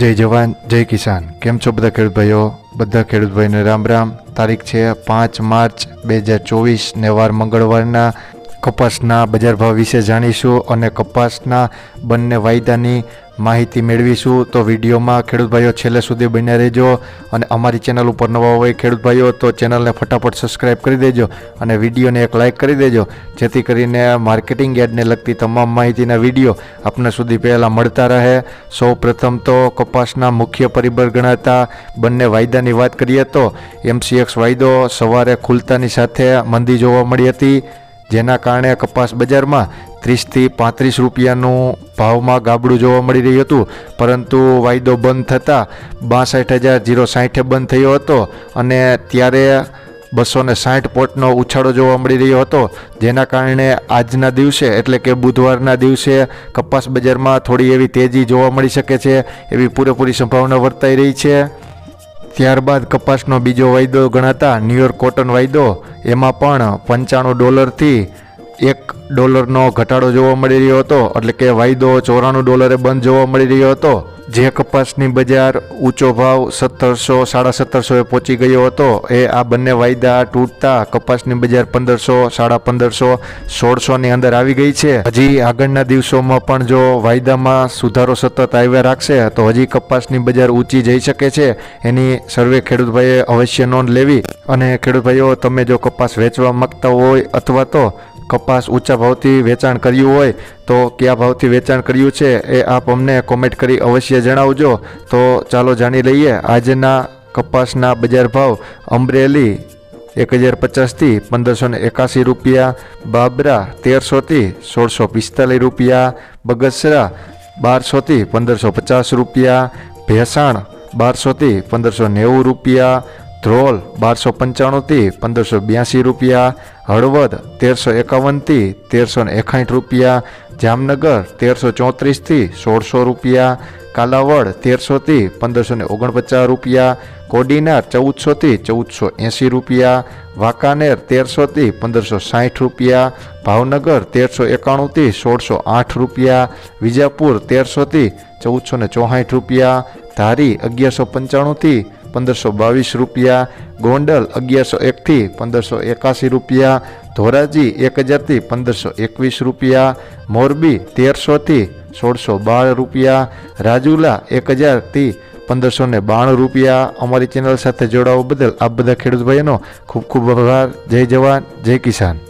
जय जवान जय किसान। केम छो बधा खेडूत भाईओ? बधा खेडूत भाईने राम राम। तारीख छे 5 मार्च 2024 ने वार मंगळवारना कपासना बजार भाव विषे जाणीशुं अने कपासना बंने वायदानी माहिती मेळवीशुं। तो विडियो में खेडूत भाईओ छेल्ले सुधी बन्या रहेजो अने अमारी चेनल पर नवा होय खेडूत भाईओ तो चेनल ने फटाफट सब्सक्राइब करी देजो अने विडियो ने एक लाइक करी देजो, जेथी करीने मार्केटिंग यार्ड ने लगती तमाम माहितीना विडियो आपने सुधी पहेला मळता रहे। सौ प्रथम तो कपासना मुख्य परिबळ गणाता बंने वायदानी वात करीए तो MCX वायदो सवारे खुलतानी साथे मंदी जोवा मळी हती, जेना कारणे कपास बजार में 30 થી 35 રૂપિયાનું ભાવમાં ગાબડું જોવા મળી રહ્યું હતું, પરંતુ વાયદો બંધ થતાં 62,060 બંધ થયો હતો અને ત્યારે 260 પોઈન્ટનો ઉછાળો જોવા મળી રહ્યો હતો, જેના કારણે આજના દિવસે એટલે કે બુધવારના દિવસે કપાસ બજારમાં થોડી એવી તેજી જોવા મળી શકે છે એવી પૂરેપૂરી સંભાવના વર્તાઈ રહી છે। ત્યારબાદ કપાસનો બીજો વાયદો ગણાતા ન્યુયોર્ક કોટન વાયદો, એમાં પણ $95 થી $1 ઘટાડો જોવા મળી રહ્યો હતો, એટલે કે વાયદો $94 બંધ જોવા મળી રહ્યો હતો। જે કપાસની બજાર ઊંચો ભાવ 1700 1750 પહોંચી ગયો હતો એ આ બંને વાયદા તૂટતા કપાસની બજાર 1500 1550 1600ની અંદર આવી ગઈ છે। હજી આગળના દિવસોમાં પણ જો વાયદામાં સુધારો સતત આવ્યા રાખશે તો હજી કપાસની બજાર ઊંચી જઈ શકે છે, એની સર્વે ખેડૂત ભાઈએ અવશ્ય નોંધ લેવી। અને ખેડૂત ભાઈઓ, તમે જો કપાસ વેચવા માંગતા હોય અથવા તો कपास ऊंचा भावथी वेचाण कर्युं होय तो क्या भावथी वेचाण कर्युं छे ए आप अमने कॉमेंट करी अवश्य जणावजो। तो चालो जाणी लईए आजना कपासना बजार भाव। अमरेली 1050 થી 1581 રૂપિયા, બાબરા 1300 થી 1645 રૂપિયા, બગસરા 1200 થી 1550 રૂપિયા, ભેસાણ 1200 થી 1590 રૂપિયા, ધ્રોલ 1295 થી 1582 રૂપિયા, હળવદ 1351 થી 1361 રૂપિયા, જામનગર 1334 થી 1600 રૂપિયા, કાલાવડ 1300 થી 1549 રૂપિયા, કોડીનાર 1400 થી 1480 રૂપિયા, વાંકાનેર 1300 થી 1560 રૂપિયા, ભાવનગર 1391 થી 1608 રૂપિયા, વિજાપુર 1300 થી 1464 રૂપિયા, ધારી 1195 થી 1522 રૂપિયા, ગોંડલ 1101 થી 1581 રૂપિયા, ધોરાજી 1000 થી 1521 રૂપિયા, મોરબી 1300 થી 1612 રૂપિયા, રાજુલા 1000 થી 1592 રૂપિયા। અમારી ચેનલ સાથે જોડાવા બદલ આપ બધા ખેડૂત ભાઈઓનો ખૂબ ખૂબ આભાર। જય જવાન જય કિસાન।